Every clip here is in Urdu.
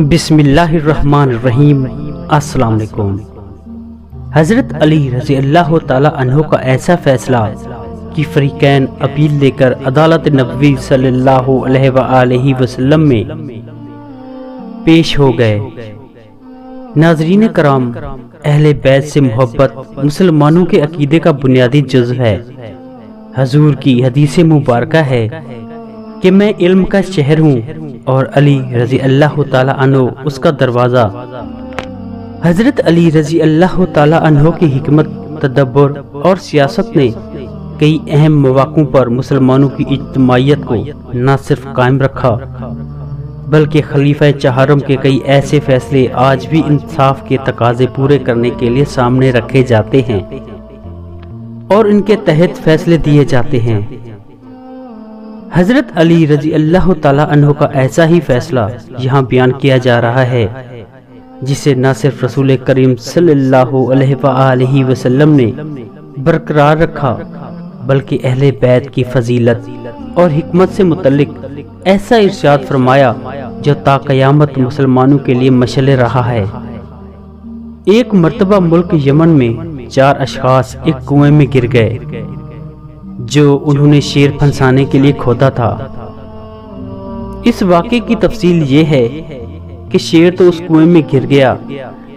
بسم اللہ الرحمن الرحیم۔ السلام علیکم۔ حضرت علی رضی اللہ تعالیٰ عنہ کا ایسا فیصلہ کہ فریقین اپیل لے کر عدالت نبوی صلی اللہ علیہ وآلہ وسلم میں پیش ہو گئے۔ ناظرین کرام، اہل بیت سے محبت مسلمانوں کے عقیدے کا بنیادی جزو ہے۔ حضور کی حدیث مبارکہ ہے کہ میں علم کا شہر ہوں اور علی رضی اللہ تعالیٰ عنہ اس کا دروازہ۔ حضرت علی رضی اللہ تعالیٰ عنہ کی حکمت، تدبر اور سیاست نے کئی اہم مواقعوں پر مسلمانوں کی اجتماعیت کو نہ صرف قائم رکھا بلکہ خلیفہ چہارم کے کئی ایسے فیصلے آج بھی انصاف کے تقاضے پورے کرنے کے لیے سامنے رکھے جاتے ہیں اور ان کے تحت فیصلے دیے جاتے ہیں۔ حضرت علی رضی اللہ تعالیٰ عنہ کا ایسا ہی فیصلہ یہاں بیان کیا جا رہا ہے جسے نہ صرف رسول کریم صلی اللہ علیہ وآلہ وسلم نے برقرار رکھا بلکہ اہل بیت کی فضیلت اور حکمت سے متعلق ایسا ارشاد فرمایا جو تا قیامت مسلمانوں کے لیے مشعل رہا ہے۔ ایک مرتبہ ملک یمن میں 4 اشخاص ایک کنویں میں گر گئے جو انہوں نے شیر پھنسانے کے لیے کھودا تھا۔ اس واقعے کی تفصیل یہ ہے کہ شیر تو اس کنویں میں گر گیا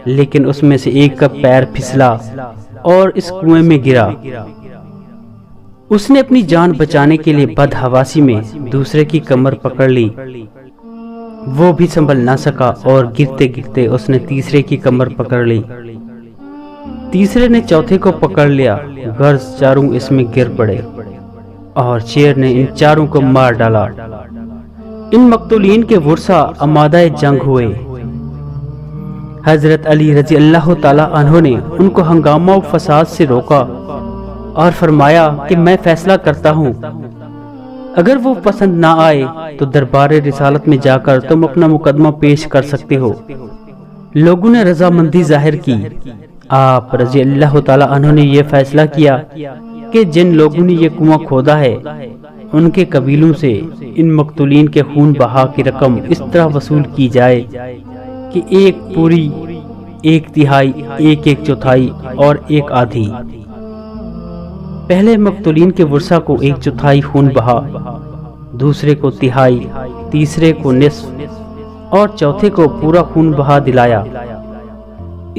لیکن اس میں سے ایک کا پیر پھسلا اور اس کنویں میں گرا۔ اس نے اپنی جان بچانے کے لیے بدحواسی میں دوسرے کی کمر پکڑ لی، وہ بھی سنبھل نہ سکا اور گرتے گرتے اس نے تیسرے کی کمر پکڑ لی۔ تیسرے نے چوتھے کو پکڑ لیا، غرض چاروں اس میں گر پڑے اور شیر نے ان چاروں کو مار ڈالا۔ ان مقتولین کے ورثہ آمادہ جنگ ہوئے۔ حضرت علی رضی اللہ تعالیٰ عنہ نے ان کو ہنگامہ و فساد سے روکا اور فرمایا کہ میں فیصلہ کرتا ہوں، اگر وہ پسند نہ آئے تو دربار رسالت میں جا کر تم اپنا مقدمہ پیش کر سکتے ہو۔ لوگوں نے رضامندی ظاہر کی۔ آپ رضی اللہ تعالیٰ عنہ نے یہ فیصلہ کیا کہ جن لوگوں نے یہ کنواں کھودا ہے ان کے قبیلوں سے ان مقتولین کے خون بہا کی رقم اس طرح وصول کی جائے کہ ایک پوری، ایک تہائی، ایک چوتھائی اور ایک آدھی۔ پہلے مقتولین کے ورثہ کو 1/4 خون بہا، دوسرے کو تہائی، تیسرے کو نصف اور چوتھے کو پورا خون بہا دلایا،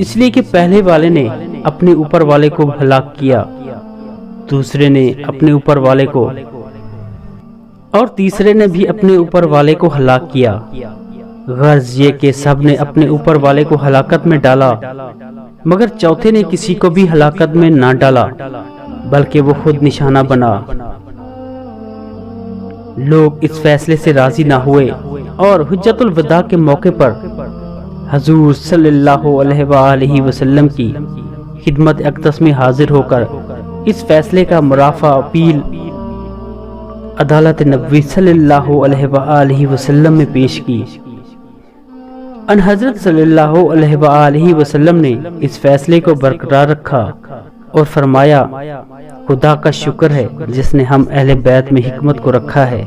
اس لیے کہ پہلے والے نے اپنے اوپر والے کو ہلاک کیا، دوسرے نے اپنے اوپر والے کو اور تیسرے نے بھی اپنے اوپر والے کو ہلاک کیا۔ غرض یہ کہ سب نے اپنے اوپر والے کو ہلاکت میں ڈالا مگر چوتھے نے کسی کو بھی ہلاکت میں نہ ڈالا بلکہ وہ خود نشانہ بنا۔ لوگ اس فیصلے سے راضی نہ ہوئے اور حجت الوداع کے موقع پر حضور صلی اللہ علیہ وآلہ وسلم کی خدمت اقدس میں حاضر ہو کر اس فیصلے کا مرافعہ اپیل عدالت نبوی صلی اللہ علیہ وآلہ وسلم میں پیش کی۔ ان حضرت صلی اللہ علیہ وآلہ وسلم نے اس فیصلے کو برقرار رکھا اور فرمایا، خدا کا شکر ہے جس نے ہم اہل بیت میں حکمت کو رکھا ہے۔